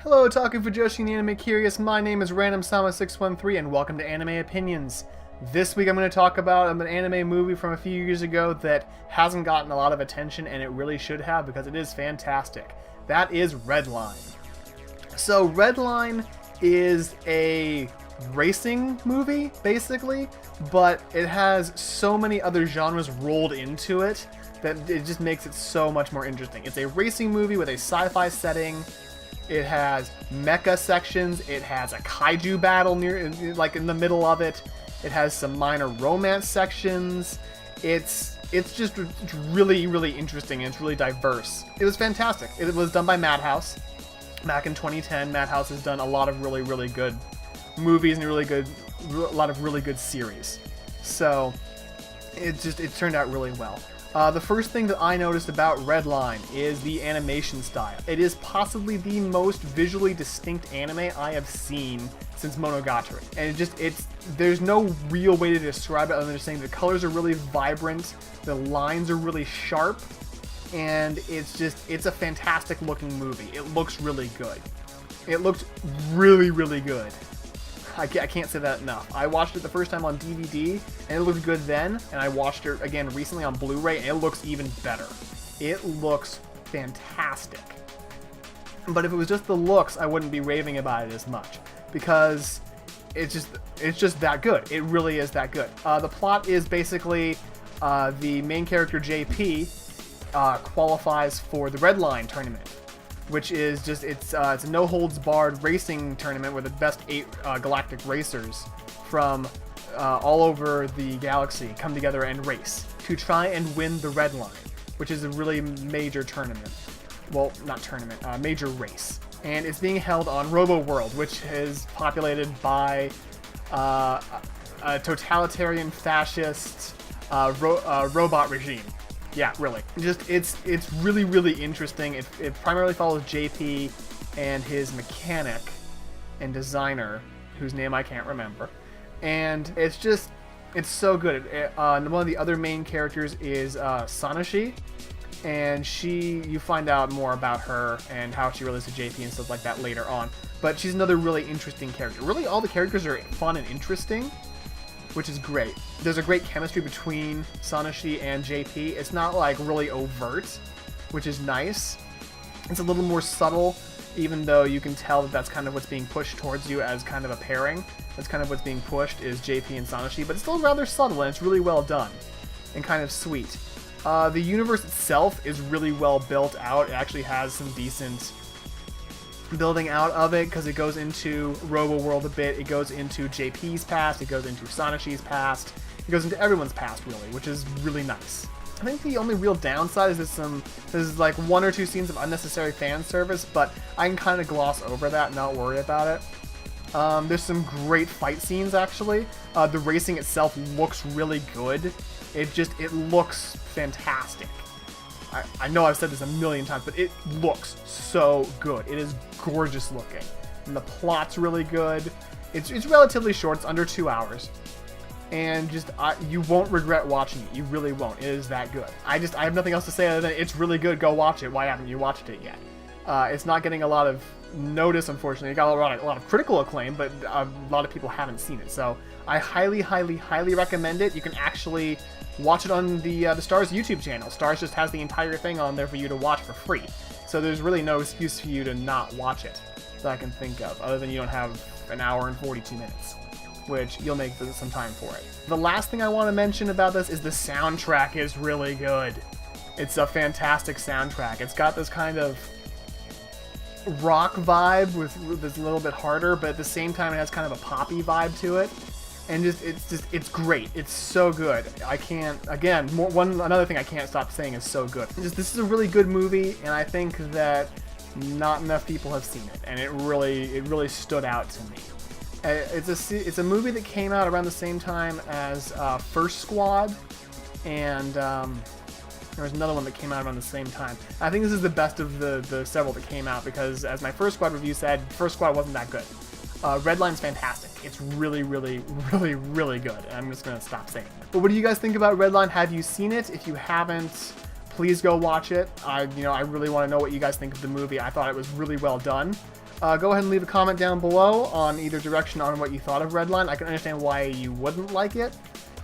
Hello, Talking Fujoshi and the Anime Curious. My name is RandomSama613 and welcome to Anime Opinions. This week I'm going to talk about an anime movie from a few years ago that hasn't gotten a lot of attention and it really should have because it is fantastic. That is Redline. So Redline is a racing movie, basically, but it has so many other genres rolled into it that it just makes it so much more interesting. It's a racing movie with a sci-fi setting. It has mecha sections. It has a kaiju battle in the middle of it. It has some minor romance sections. It's really interesting and it's really diverse. It was fantastic. It was done by Madhouse back in 2010. Madhouse has done a lot of really good movies and a lot of really good series. So it turned out really well. The first thing that I noticed about Redline is the animation style. It is possibly the most visually distinct anime I have seen since Monogatari. And there's no real way to describe it other than saying the colors are really vibrant, the lines are really sharp, and it's a fantastic looking movie. It looks really good. It looked really good. I can't say that enough. I watched it the first time on DVD, and it looked good then, and I watched it again recently on Blu-ray, and it looks even better. It looks fantastic. But if it was just the looks, I wouldn't be raving about it as much, because it's just that good. It really is that good. The plot is basically the main character, JP, qualifies for the Redline tournament, which is it's a no-holds-barred racing tournament where the best 8 galactic racers from all over the galaxy come together and race to try and win the Redline, which is a really major tournament. Well, not tournament, major race. And it's being held on Robo World, which is populated by a totalitarian fascist robot regime. Yeah, really. It's really interesting. It primarily follows JP and his mechanic and designer, whose name I can't remember. And it's so good. One of the other main characters is Sanashi, and you find out more about her and how she relates to JP and stuff like that later on. But she's another really interesting character. Really, all the characters are fun and interesting, which is great. There's a great chemistry between Sanashi and JP. It's not like really overt, which is nice. It's a little more subtle, even though you can tell that that's kind of what's being pushed towards you as kind of a pairing. That's kind of what's being pushed is JP and Sanashi, but it's still rather subtle and it's really well done and kind of sweet. The universe itself is really well built out. It actually has some decent building out of it because it goes into Robo World a bit, it goes into JP's past, it goes into Sanashi's past, it goes into everyone's past really, which is really nice. I think the only real downside is there's like 1 or 2 scenes of unnecessary fan service, but I can kind of gloss over that and not worry about it. There's some great fight scenes actually. The racing itself looks really good. It looks fantastic. I know I've said this a million times, but it looks so good. It is gorgeous looking. And the plot's really good. It's relatively short. It's under 2 hours. And you won't regret watching it. You really won't. It is that good. I have nothing else to say other than it's really good. Go watch it. Why haven't you watched it yet? It's not getting a lot of notice, unfortunately. It got a lot of critical acclaim, but a lot of people haven't seen it. So I highly recommend it. You can actually watch it on the Starz YouTube channel. Starz just has the entire thing on there for you to watch for free. So there's really no excuse for you to not watch it that I can think of, other than you don't have an hour and 42 minutes, which you'll make some time for it. The last thing I want to mention about this is the soundtrack is really good. It's a fantastic soundtrack. It's got this kind of rock vibe that's a little bit harder, but at the same time it has kind of a poppy vibe to it. And it's great. It's so good. Another thing I can't stop saying is so good. This is a really good movie, and I think that not enough people have seen it, and it really stood out to me. It's a movie that came out around the same time as First Squad, and there was another one that came out around the same time. I think this is the best of the several that came out because, as my First Squad review said, First Squad wasn't that good. Redline's fantastic. It's really good. And I'm just gonna stop saying it. But what do you guys think about Redline? Have you seen it? If you haven't, please go watch it. I really want to know what you guys think of the movie. I thought it was really well done. Go ahead and leave a comment down below on either direction on what you thought of Redline. I can understand why you wouldn't like it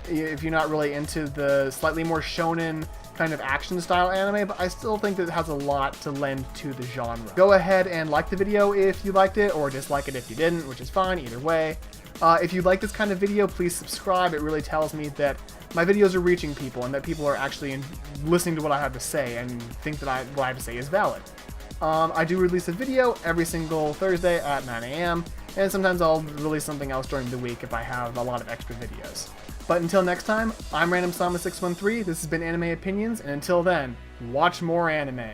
if you're not really into the slightly more shonen kind of action style anime, but I still think that it has a lot to lend to the genre. Go ahead and like the video if you liked it, or dislike it if you didn't, which is fine, either way. If you like this kind of video, please subscribe. It really tells me that my videos are reaching people and that people are actually listening to what I have to say and think that what I have to say is valid. I do release a video every single Thursday at 9 a.m. and sometimes I'll release something else during the week if I have a lot of extra videos. But until next time, I'm RandomSama613, this has been Anime Opinions, and until then, watch more anime.